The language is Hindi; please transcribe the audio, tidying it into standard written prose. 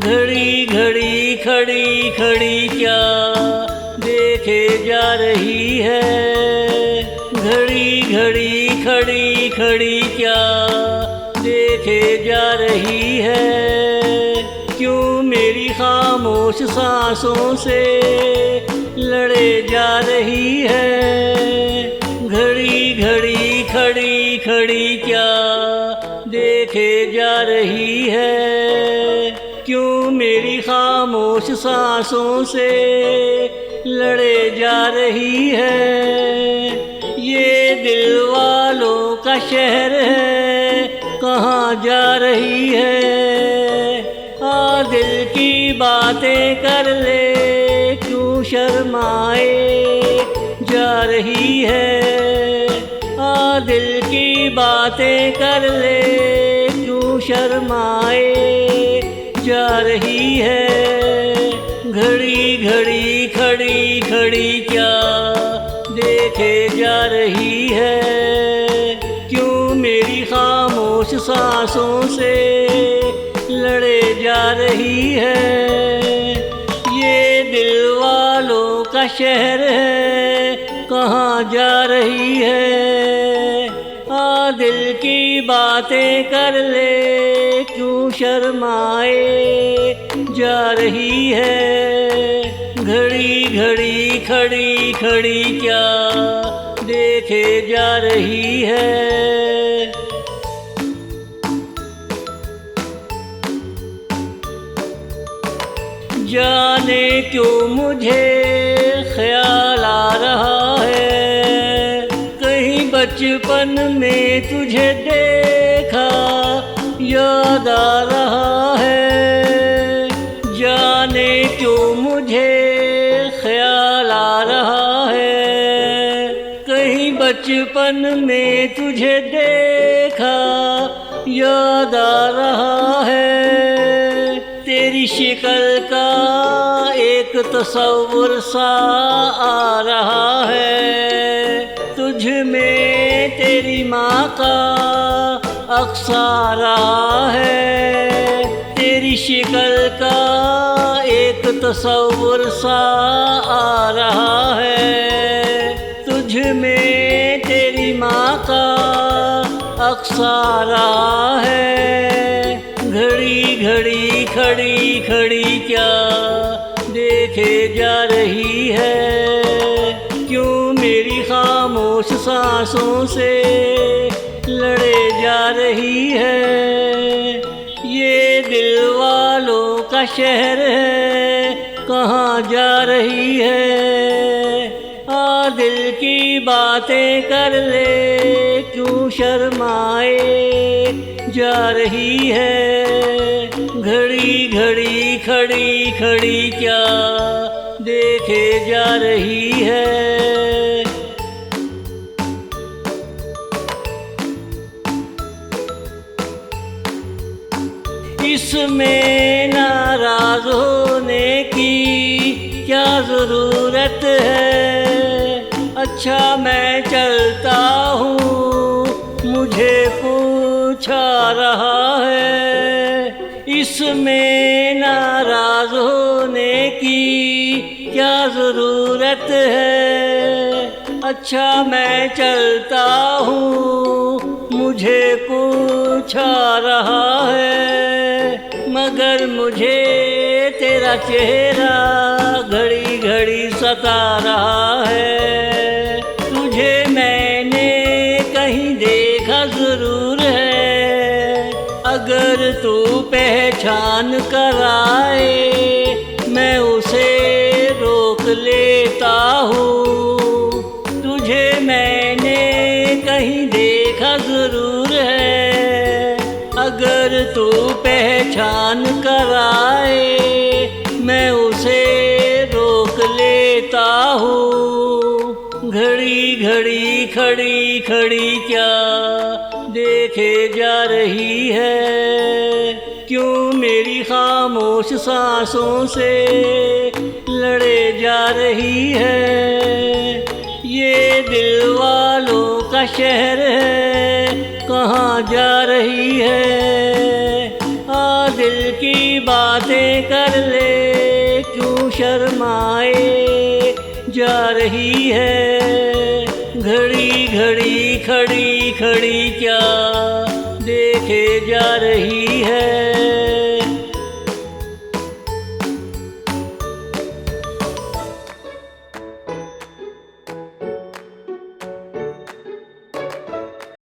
घड़ी घड़ी खड़ी खड़ी क्या देखे जा रही है। घड़ी घड़ी खड़ी खड़ी क्या देखे जा रही है। क्यों मेरी खामोश सांसों से लड़े जा रही है। घड़ी घड़ी खड़ी खड़ी क्या देखे जा रही है। क्यों मेरी खामोश सांसों से लड़े जा रही है। ये दिल वालों का शहर है, कहाँ जा रही है। दिल की बातें कर ले, क्यों शर्माए जा रही है। दिल की बातें कर ले, क्यों शर्माए जा रही है। घड़ी घड़ी खड़ी खड़ी क्या देखे जा रही है। क्यों मेरी खामोश सांसों से लड़े जा रही है। ये दिल वालों का शहर है, कहाँ जा रही है। दिल की बातें कर ले, क्यों शर्माए जा रही है। घड़ी घड़ी खड़ी खड़ी क्या देखे जा रही है। जाने क्यों मुझे ख्याल आ रहा है। कहीं बचपन में तुझे देखा याद आ रहा है। जाने क्यों मुझे ख्याल आ रहा है। कहीं बचपन में तुझे देखा याद आ रहा है। तेरी शक्ल का एक तस्वुर सा आ रहा है। तुझ में तेरी माँ का अक्स आ रहा है। तेरी शक्ल का एक तस्वुर सा आ रहा है। तुझ में तेरी माँ का अक्स आ रहा है। घड़ी घड़ी खड़ी खड़ी क्या देखे जा रही है। क्यों मेरी खामोश सांसों से लड़े जा रही है। ये दिल वालों का शहर है, कहाँ जा रही है। दिल की बातें कर ले, क्यों शर्माए जा रही है। घड़ी घड़ी खड़ी खड़ी क्या देखे जा रही है। इसमें नाराज होने की क्या ज़रूरत है। अच्छा मैं चलता हूँ, मुझे पूछा रहा है। इसमें नाराज होने की क्या ज़रूरत है। अच्छा मैं चलता हूँ, मुझे पूछा रहा है। मगर मुझे तेरा चेहरा घड़ी घड़ी सता रहा है। तुझे मैंने कहीं देखा ज़रूर है। अगर तू पहचान कर आए, मैं उसे रोक लेता हूँ। तुझे मैंने कहीं देखा ज़रूर है। अगर तू पहचान कर आए, मैं उसे रोक लेता हूँ। घड़ी घड़ी खड़ी खड़ी क्या देखे जा रही है। क्यों मेरी खामोश सांसों से लड़े जा रही है। ये दिल वालों का शहर है, कहाँ जा रही है। दिल की बातें कर ले, क्यों शर्माए जा रही है। घड़ी घड़ी खड़ी खड़ी क्या देखे जा रही है।